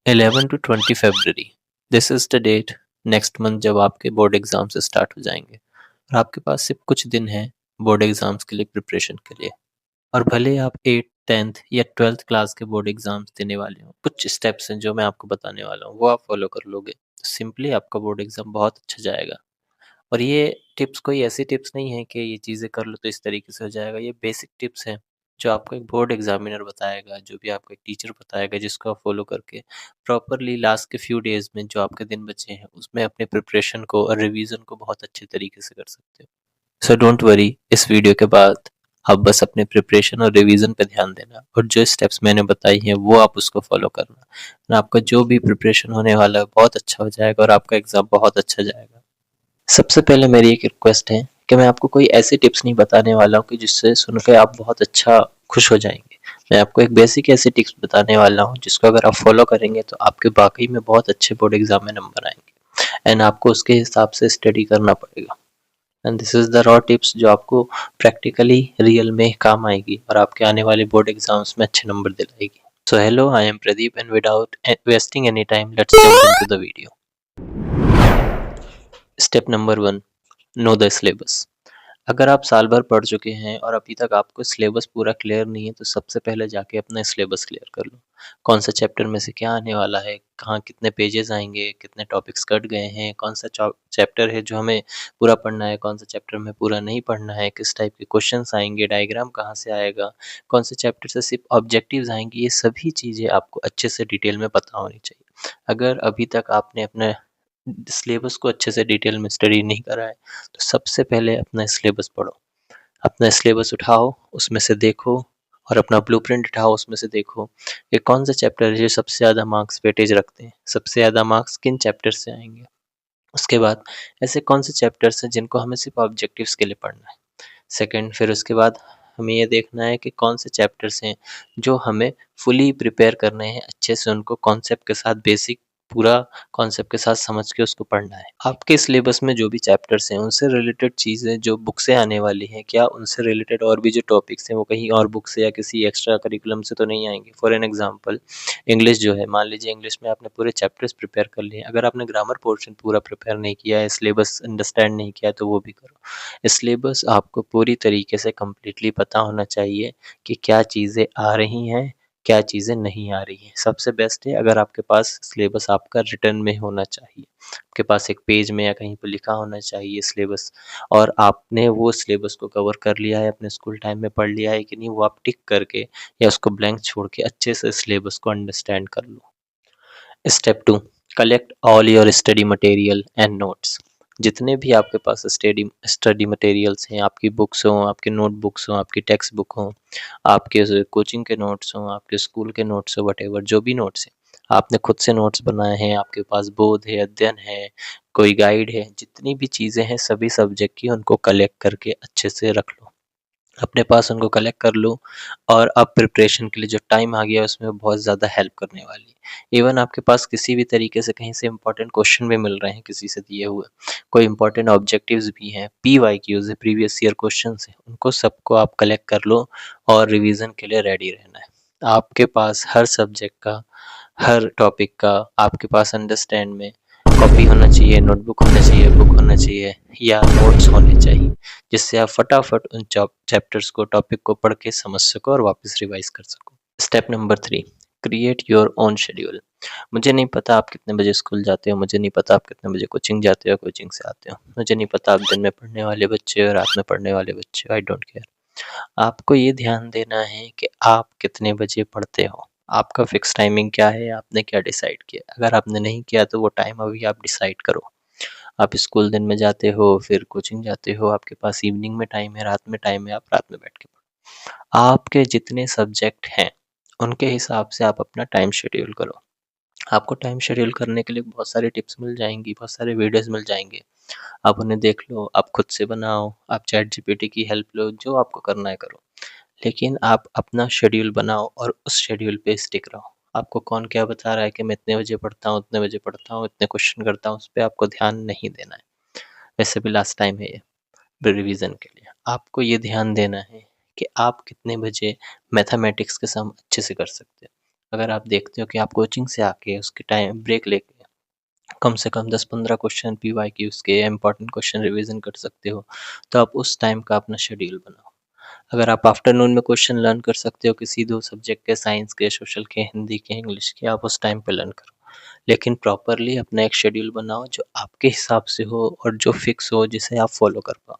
11 to 20 फरवरी, this is the date. Next month जब आपके बोर्ड एग्जाम्स स्टार्ट हो जाएंगे और आपके पास सिर्फ कुछ दिन हैं बोर्ड एग्जाम्स के लिए प्रिपरेशन के लिए। और भले आप 8th 10th या 12th क्लास के बोर्ड एग्जाम्स देने वाले हो, कुछ स्टेप्स हैं जो मैं आपको बताने वाला हूँ, वो आप फॉलो कर लोगे तो सिंपली आपका बोर्ड एग्जाम बहुत अच्छा जाएगा। और ये टिप्स कोई ऐसी टिप्स नहीं है कि ये चीज़ें कर लो तो इस तरीके से हो जाएगा। ये बेसिक टिप्स हैं जो आपको एक बोर्ड एग्जामिनर बताएगा, जो भी आपको एक टीचर बताएगा, जिसको आप फॉलो करके प्रॉपरली लास्ट के फ्यू डेज में जो आपके दिन बचे हैं उसमें अपने प्रिपरेशन को और रिवीजन को बहुत अच्छे तरीके से कर सकते हो। सो डोंट वरी, इस वीडियो के बाद आप बस अपने प्रिपरेशन और रिवीजन पे ध्यान देना और जो स्टेप्स मैंने बताई हैं वो आप उसको फॉलो करना, और आपका जो भी प्रिपरेशन होने वाला है बहुत अच्छा हो जाएगा और आपका एग्जाम बहुत अच्छा जाएगा। सबसे पहले मेरी एक रिक्वेस्ट है कि मैं आपको कोई ऐसी टिप्स नहीं बताने वाला हूँ कि जिससे सुनकर आप बहुत अच्छा खुश हो जाएंगे। मैं आपको एक बेसिक ऐसी टिप्स बताने वाला हूँ जिसको अगर आप फॉलो करेंगे तो आपके वाकई में बहुत अच्छे बोर्ड एग्जाम में नंबर आएंगे, एंड आपको उसके हिसाब से स्टडी करना पड़ेगा। And this is the raw tips जो आपको प्रैक्टिकली रियल में काम आएगी और आपके आने वाले बोर्ड एग्जाम्स में अच्छे नंबर दिलाएगी। So hello, I am Pradeep and without wasting any time let's jump into the video. Step number 1, know the syllabus. अगर आप साल भर पढ़ चुके हैं और अभी तक आपको सिलेबस पूरा क्लियर नहीं है तो सबसे पहले जाके अपना सिलेबस क्लियर कर लो। कौन सा चैप्टर में से क्या आने वाला है, कहाँ कितने पेजेस आएंगे, कितने टॉपिक्स कट गए हैं, कौन सा चैप्टर है जो हमें पूरा पढ़ना है, कौन सा चैप्टर में पूरा नहीं पढ़ना है, किस टाइप के क्वेश्चंस आएंगे, डायग्राम कहाँ से आएगा, कौन से चैप्टर से सिर्फ ऑब्जेक्टिव्स आएंगे। ये सभी चीज़ें आपको अच्छे से डिटेल में पता होनी चाहिए। अगर अभी तक आपने अपने सिलेबस को अच्छे से डिटेल में स्टडी नहीं करा है तो सबसे पहले अपना सिलेबस पढ़ो। अपना सिलेबस उठाओ, उसमें से देखो, और अपना ब्लूप्रिंट उठाओ, उसमें से देखो कि कौन सा चैप्टर है जो सबसे ज़्यादा मार्क्स वेटेज रखते हैं, सबसे ज़्यादा मार्क्स किन चैप्टर से आएंगे। उसके बाद ऐसे कौन से चैप्टर्स हैं जिनको हमें सिर्फ ऑब्जेक्टिव्स के लिए पढ़ना है। सेकंड, फिर उसके बाद हमें ये देखना है कि कौन से चैप्टर्स हैं जो हमें फुली प्रिपेयर करने हैं, अच्छे से उनको कॉन्सेप्ट के साथ, बेसिक पूरा कॉन्सेप्ट के साथ समझ के उसको पढ़ना है। आपके सिलेबस में जो भी चैप्टर्स हैं उनसे रिलेटेड चीज़ें जो बुक से आने वाली हैं, क्या उनसे रिलेटेड और भी जो टॉपिक्स हैं वो कहीं और बुक से या किसी एक्स्ट्रा करिकुलम से तो नहीं आएंगे। फॉर एन एग्जांपल, इंग्लिश जो है, मान लीजिए इंग्लिश में आपने पूरे चैप्टर्स प्रिपेयर कर लिए हैं, अगर आपने ग्रामर पोर्शन पूरा प्रिपेयर नहीं किया है, सिलेबस अंडरस्टैंड नहीं किया है, तो वो भी करो। सिलेबस आपको पूरी तरीके से कंप्लीटली पता होना चाहिए कि क्या चीज़ें आ रही हैं, क्या चीज़ें नहीं आ रही हैं। सबसे बेस्ट है अगर आपके पास सिलेबस आपका रिटर्न में होना चाहिए, आपके पास एक पेज में या कहीं पर लिखा होना चाहिए सिलेबस, और आपने वो सिलेबस को कवर कर लिया है, अपने स्कूल टाइम में पढ़ लिया है कि नहीं, वो आप टिक करके या उसको ब्लैंक छोड़ के अच्छे से सिलेबस को अंडरस्टैंड कर लो। Step 2, collect all your study material and notes. जितने भी आपके पास स्टडी स्टडी मटेरियल्स हैं, आपकी बुक्स हों, आपके नोटबुक्स हों, आपकी टेक्स्ट बुक हों, आपके कोचिंग के नोट्स हों, आपके स्कूल के नोट्स हो, वटेवर जो भी नोट्स हैं, आपने खुद से नोट्स बनाए हैं, आपके पास बोध है, अध्ययन है, कोई गाइड है, जितनी भी चीज़ें हैं सभी सब्जेक्ट की, उनको कलेक्ट करके अच्छे से रख लो, अपने पास उनको कलेक्ट कर लो। और अब प्रिपरेशन के लिए जो टाइम आ गया है उसमें बहुत ज़्यादा हेल्प करने वाली है। इवन आपके पास किसी भी तरीके से कहीं से इंपॉर्टेंट क्वेश्चन भी मिल रहे हैं किसी से दिए हुए, कोई इंपॉर्टेंट ऑब्जेक्टिव्स भी हैं, PYQs है, प्रीवियस ईयर क्वेश्चंस हैं, उनको सबको आप कलेक्ट कर लो और रिवीजन के लिए रेडी रहना है। आपके पास हर सब्जेक्ट का, हर टॉपिक का आपके पास अंडरस्टैंड में कॉपी होना चाहिए, नोटबुक होना चाहिए, बुक होना चाहिए या नोट्स होने चाहिए, जिससे आप फटाफट उन चैप्टर्स को, टॉपिक को पढ़ के समझ सको और वापस रिवाइज कर सको। Step number 3, create your own schedule. मुझे नहीं पता आप कितने बजे स्कूल जाते हो, मुझे नहीं पता आप कितने बजे कोचिंग जाते हो, कोचिंग से आते हो, मुझे नहीं पता आप दिन में पढ़ने वाले बच्चे हो, रात में पढ़ने वाले बच्चे हो, आई डोंट केयर। आपको ये ध्यान देना है कि आप कितने बजे पढ़ते हो, आपका फिक्स टाइमिंग क्या है, आपने क्या डिसाइड किया। अगर आपने नहीं किया तो वो टाइम अभी आप डिसाइड करो। आप स्कूल दिन में जाते हो, फिर कोचिंग जाते हो, आपके पास इवनिंग में टाइम है, रात में टाइम है, आप रात में बैठ के पढ़ो। आपके जितने सब्जेक्ट हैं उनके हिसाब से आप अपना टाइम शेड्यूल करो। आपको टाइम शेड्यूल करने के लिए बहुत सारी टिप्स मिल जाएंगी, बहुत सारे वीडियोस मिल जाएंगे, आप उन्हें देख लो, आप खुद से बनाओ, आप चैट जीपीटी की हेल्प लो, जो आपको करना है करो। लेकिन आप अपना शेड्यूल बनाओ और उस शेड्यूल पे स्टिक रहो। आपको कौन क्या बता रहा है कि मैं इतने बजे पढ़ता हूँ, इतने बजे पढ़ता हूँ, इतने क्वेश्चन करता हूँ, उस पर आपको ध्यान नहीं देना है। वैसे भी लास्ट टाइम है ये रिवीजन के लिए। आपको ये ध्यान देना है कि आप कितने बजे मैथमेटिक्स के सम अच्छे से कर सकते हैं। अगर आप देखते हो कि आप कोचिंग से आके उसके टाइम ब्रेक लेके कम से कम 10-15 क्वेश्चन पीवाईक्यूज के इंपॉर्टेंट क्वेश्चन रिवीजन कर सकते हो, तो आप उस टाइम का अपना शेड्यूल बनाओ। अगर आप आफ्टरनून में क्वेश्चन लर्न कर सकते हो किसी दो सब्जेक्ट के, साइंस के, सोशल के, हिंदी के, इंग्लिश के, आप उस टाइम पे लर्न करो। लेकिन प्रॉपरली अपना एक शेड्यूल बनाओ जो आपके हिसाब से हो और जो फिक्स हो, जिसे आप फॉलो कर पाओ।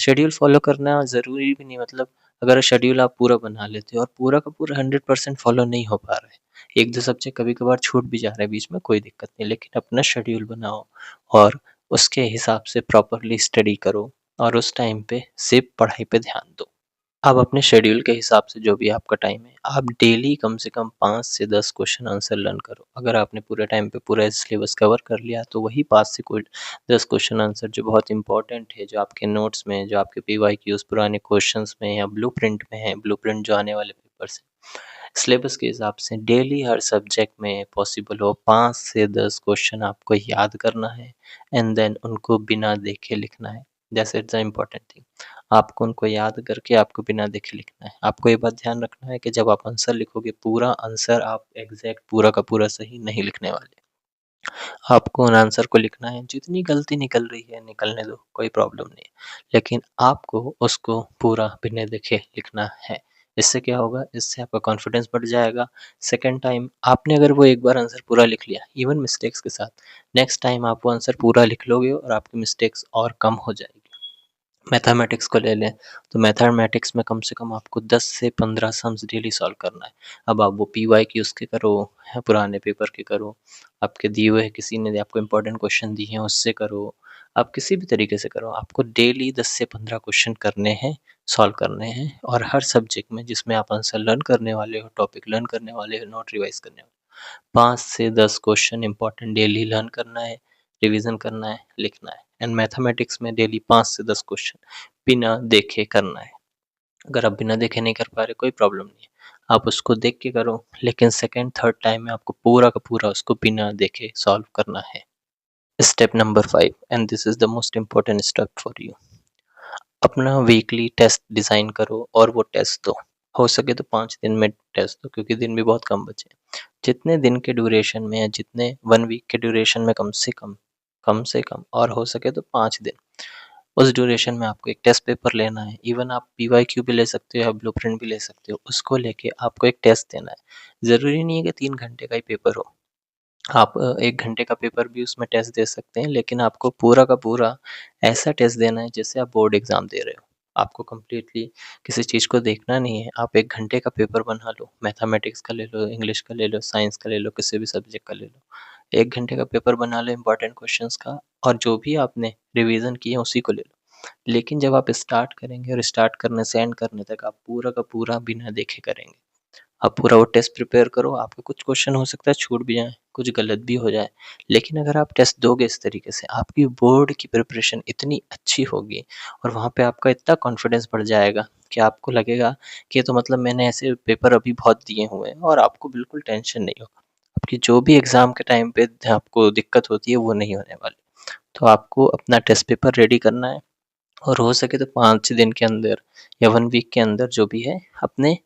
शेड्यूल फॉलो करना ज़रूरी भी नहीं, मतलब अगर शेड्यूल आप पूरा बना लेते हो और पूरा का पूरा 100% फॉलो नहीं हो पा रहा है, एक दो सब्जेक्ट कभी कभार छूट भी जा रहा है बीच में, कोई दिक्कत नहीं, लेकिन अपना शेड्यूल बनाओ और उसके हिसाब से प्रॉपरली स्टडी करो और उस टाइम पे सिर्फ पढ़ाई पे ध्यान दो। आप अपने शेड्यूल के हिसाब से जो भी आपका टाइम है, आप डेली कम से कम 5 से 10 क्वेश्चन आंसर लर्न करो। अगर आपने पूरे टाइम पे पूरा सिलेबस कवर कर लिया तो वही 5 से कोई 10 क्वेश्चन आंसर जो बहुत इंपॉर्टेंट है, जो आपके नोट्स में, जो आपके पीवाईक्यूज पुराने क्वेश्चंस में या ब्लूप्रिंट में है, ब्लूप्रिंट जो आने वाले पेपर से, सिलेबस के हिसाब से डेली हर सब्जेक्ट में पॉसिबल हो 5 से 10 क्वेश्चन आपको याद करना है एंड देन उनको बिना देखे लिखना है। That's it's the important thing. आपको उनको याद करके आपको बिना देखे लिखना है। आपको ये बात ध्यान रखना है कि जब आप आंसर लिखोगे, पूरा आंसर आप एग्जैक्ट पूरा का पूरा सही नहीं लिखने वाले। आपको उन आंसर को लिखना है, जितनी गलती निकल रही है निकलने दो, कोई प्रॉब्लम नहीं है, लेकिन आपको उसको पूरा बिना देखे लिखना है। इससे क्या होगा, इससे आपका कॉन्फिडेंस बढ़ जाएगा। सेकंड टाइम आपने अगर वो एक बार आंसर पूरा लिख लिया इवन मिस्टेक्स के साथ, नेक्स्ट टाइम आप वो आंसर पूरा लिख लोगे और आपकी मिस्टेक्स और कम हो जाएगी। मैथमेटिक्स को ले लें तो मैथमेटिक्स में कम से कम आपको 10 से 15 सम्स डेली सॉल्व करना है। अब आप वो पीवाईक्यूज के करो या पुराने पेपर के करो, आपके दिए हुए किसी ने आपको इंपॉर्टेंट क्वेश्चन दिए हैं उससे करो, आप किसी भी तरीके से करो, आपको डेली 10 से 15 क्वेश्चन करने हैं, सॉल्व करने हैं। और हर सब्जेक्ट में जिसमें आप आंसर लर्न करने वाले हो, टॉपिक लर्न करने वाले हो, नोट रिवाइज करने वाले हो, 5 से 10 क्वेश्चन इंपॉर्टेंट डेली लर्न करना है, रिवीजन करना है, लिखना है। एंड मैथमेटिक्स में डेली 5 से 10 क्वेश्चन बिना देखे करना है। अगर आप बिना देखे नहीं कर पा रहे, कोई प्रॉब्लम नहीं है, आप उसको देख के करो, लेकिन सेकंड थर्ड टाइम में आपको पूरा का पूरा उसको बिना देखे सॉल्व करना है। Step number 5 and this is the most important step for you. अपना वीकली टेस्ट डिज़ाइन करो और वो टेस्ट दो। हो सके तो 5 दिन में टेस्ट दो, क्योंकि दिन भी बहुत कम बचे हैं। जितने दिन के ड्यूरेशन में या जितने 1 वीक के ड्यूरेशन में, कम से कम और हो सके तो 5 दिन, उस ड्यूरेशन में आपको एक टेस्ट पेपर लेना है। इवन आप पीवाईक्यू भी ले सकते हो या ब्लूप्रिंट भी ले सकते हो, उसको लेके आपको एक टेस्ट देना है। ज़रूरी नहीं है कि 3 घंटे का ही पेपर हो, आप 1 घंटे का पेपर भी उसमें टेस्ट दे सकते हैं, लेकिन आपको पूरा का पूरा ऐसा टेस्ट देना है जैसे आप बोर्ड एग्ज़ाम दे रहे हो। आपको कंप्लीटली किसी चीज़ को देखना नहीं है, आप 1 घंटे का पेपर बना लो, मैथमेटिक्स का ले लो, इंग्लिश का ले लो, साइंस का ले लो, किसी भी सब्जेक्ट का ले लो। 1 घंटे का पेपर बना लो इम्पोर्टेंट क्वेश्चंस का, और जो भी आपने रिवीजन किए उसी को ले लो। लेकिन जब आप स्टार्ट करेंगे और स्टार्ट करने से एंड करने तक आप पूरा का पूरा बिना देखे करेंगे। आप पूरा वो टेस्ट प्रिपेयर करो, आपके कुछ क्वेश्चन हो सकता है छूट भी जाएँ, कुछ गलत भी हो जाए, लेकिन अगर आप टेस्ट दोगे इस तरीके से, आपकी बोर्ड की प्रिपरेशन इतनी अच्छी होगी और वहाँ पे आपका इतना कॉन्फिडेंस बढ़ जाएगा कि आपको लगेगा कि ये तो मतलब मैंने ऐसे पेपर अभी बहुत दिए हुए हैं, और आपको बिल्कुल टेंशन नहीं होगा। आपकी जो भी एग्ज़ाम के टाइम पे आपको दिक्कत होती है वो नहीं होने वाली। तो आपको अपना टेस्ट पेपर रेडी करना है और हो सके तो 5 दिन के अंदर या 1 वीक के अंदर जो भी है, अपने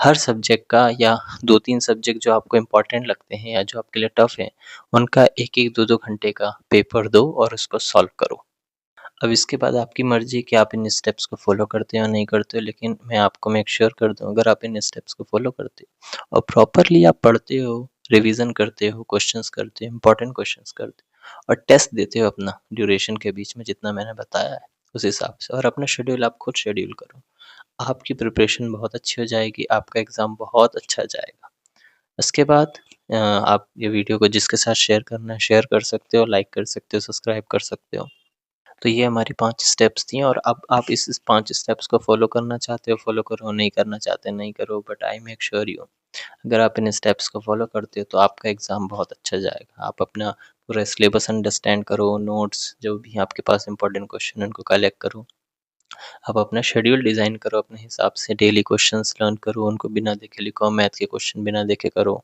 हर सब्जेक्ट का या 2-3 सब्जेक्ट जो आपको इम्पोर्टेंट लगते हैं या जो आपके लिए टफ है, उनका 1-1, 2-2 घंटे का पेपर दो और उसको सॉल्व करो। अब इसके बाद आपकी मर्ज़ी है कि आप इन स्टेप्स को फ़ॉलो करते हो या नहीं करते हो, लेकिन मैं आपको मेक श्योर कर दूँ, अगर आप इन स्टेप्स को फ़ॉलो करते हो और प्रॉपरली आप पढ़ते हो, रिवीजन करते हो, क्वेश्चंस करते हो, इंपॉर्टेंट क्वेश्चंस करते हो और टेस्ट देते हो अपना ड्यूरेशन के बीच में जितना मैंने बताया है, उस हिसाब से, और अपना शेड्यूल आप खुद शेड्यूल करो, आपकी प्रिपरेशन बहुत अच्छी हो जाएगी, आपका एग्ज़ाम बहुत अच्छा जाएगा। इसके बाद आप ये वीडियो को जिसके साथ शेयर करना है शेयर कर सकते हो, लाइक कर सकते हो, सब्सक्राइब कर सकते हो। तो ये हमारी 5 स्टेप्स थी, और अब आप इस 5 स्टेप्स को फॉलो करना चाहते हो फॉलो करो, नहीं करना चाहते नहीं करो, but I make sure you, अगर आप इन स्टेप्स को फॉलो करते हो तो आपका एग्ज़ाम बहुत अच्छा जाएगा। आप अपना पूरा सिलेबस अंडरस्टैंड करो, नोट्स जो भी आपके पास इंपॉर्टेंट क्वेश्चन है उनको कलेक्ट करो, आप अपना शेड्यूल डिज़ाइन करो अपने हिसाब से, डेली क्वेश्चंस लर्न करो, उनको बिना देखे लिखो, मैथ के क्वेश्चन बिना देखे करो,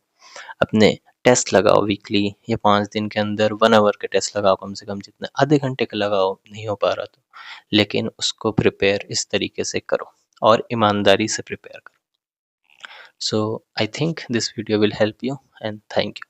अपने टेस्ट लगाओ वीकली या 5 दिन के अंदर 1 आवर के टेस्ट लगाओ, कम से कम जितने आधे घंटे का लगाओ, नहीं हो पा रहा तो, लेकिन उसको प्रिपेयर इस तरीके से करो और ईमानदारी से प्रिपेयर करो। So I think this video will help you, and thank you.